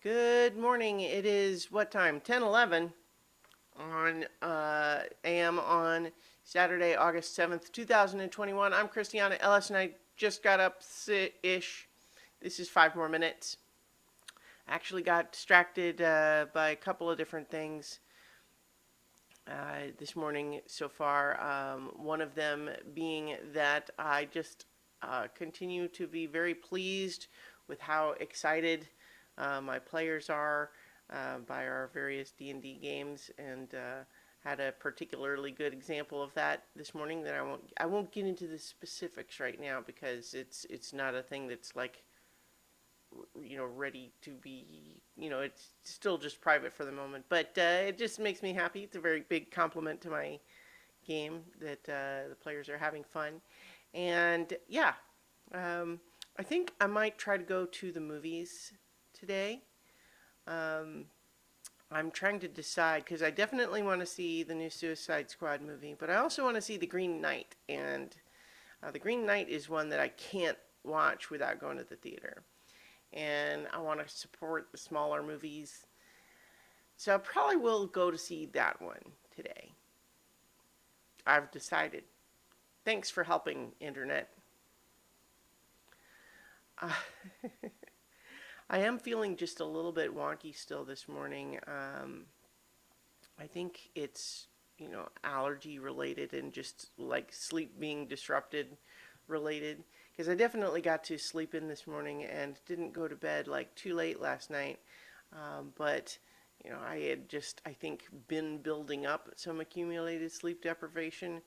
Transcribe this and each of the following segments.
Good morning. It is what time? 10:11 on AM on Saturday, August 7th, 2021. I'm Christiana Ellis and I just got up ish. This is 5 more minutes. I actually got distracted by a couple of different things this morning so far. One of them being that I just continue to be very pleased with how excited my players are by our various D&D games, and had a particularly good example of that this morning. That I won't get into the specifics right now because it's not a thing that's like ready to be, it's still just private for the moment, but it just makes me happy. It's a very big compliment to my game that the players are having fun. And yeah, I think I might try to go to the movies today. um, I'm trying to decide because I definitely want to see the new Suicide Squad movie, but I also want to see The Green Knight. And The Green Knight is one that I can't watch without going to the theater. And I want to support the smaller movies. So I probably will go to see that one today. I've decided. Thanks for helping, Internet. Uh, I am feeling just a little bit wonky still this morning. I think it's, allergy related and just like sleep being disrupted related. Because I definitely got to sleep in this morning and didn't go to bed like too late last night. But, I had just, I think, been building up some accumulated sleep deprivation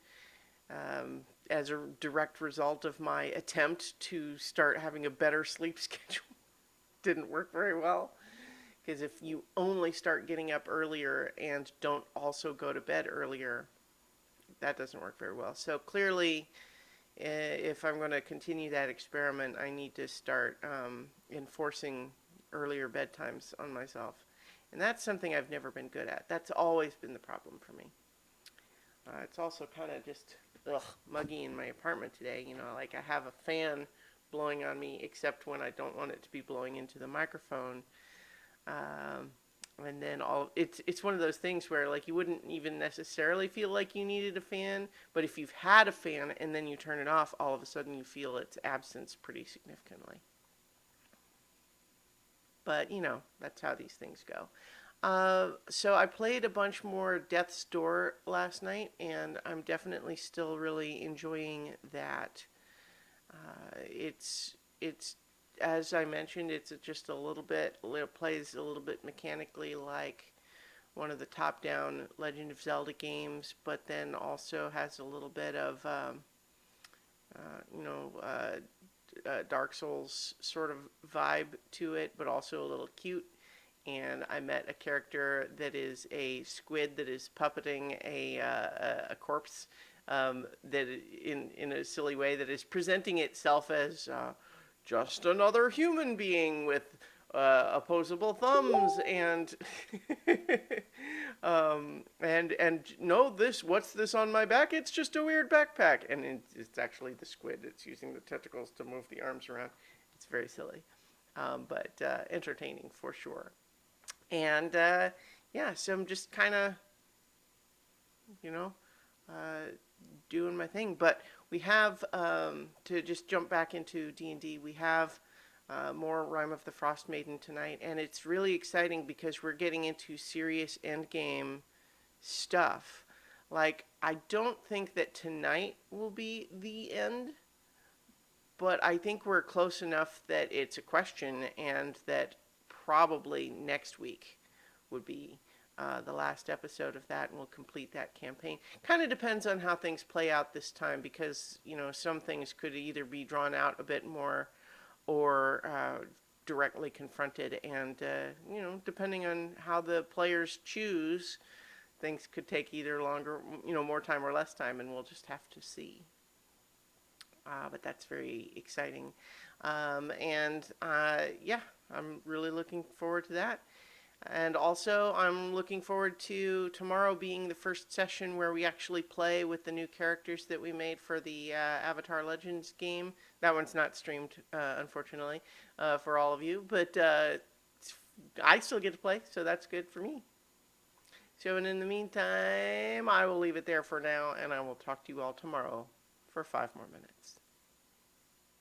as a direct result of my attempt to start having a better sleep schedule. Didn't work very well. Because if you only start getting up earlier and don't also go to bed earlier, that doesn't work very well. So clearly, if I'm going to continue that experiment, I need to start enforcing earlier bedtimes on myself. And that's something I've never been good at. That's always been the problem for me. It's also kind of just muggy in my apartment today. Like I have a fan blowing on me, except when I don't want it to be blowing into the microphone. Um, and then it's one of those things where like you wouldn't even necessarily feel like you needed a fan, but if you've had a fan and then you turn it off, all of a sudden you feel its absence pretty significantly. But that's how these things go. So I played a bunch more Death's Door last night, and I'm definitely still really enjoying that. It's as I mentioned, it's just a little bit. It plays a little bit mechanically like one of the top-down Legend of Zelda games, but then also has a little bit of uh, you know Dark Souls sort of vibe to it, but also a little cute. And I met a character that is a squid that is puppeting a corpse, that in a silly way that is presenting itself as just another human being with opposable thumbs and and no, this, what's this on my back? It's just a weird backpack, and it's actually the squid. It's using the tentacles to move the arms around. It's very silly, but entertaining for sure. And yeah, so I'm just kind of, you know, uh, doing my thing. But we have, to just jump back into D&D, we have more Rime of the Frost Maiden tonight. And it's really exciting because we're getting into serious endgame stuff. Like, I don't think that tonight will be the end, but I think we're close enough that it's a question, and that probably next week would be the last episode of that, and we'll complete that campaign. Kind of depends on how things play out this time, because some things could either be drawn out a bit more or directly confronted, and depending on how the players choose, things could take either longer, more time or less time, and we'll just have to see. But that's very exciting, and yeah, I'm really looking forward to that. And also, I'm looking forward to tomorrow being the first session where we actually play with the new characters that we made for the Avatar Legends game. That one's not streamed, unfortunately, for all of you, but it's I still get to play, so that's good for me. So, and in the meantime, I will leave it there for now, and I will talk to you all tomorrow for 5 more minutes.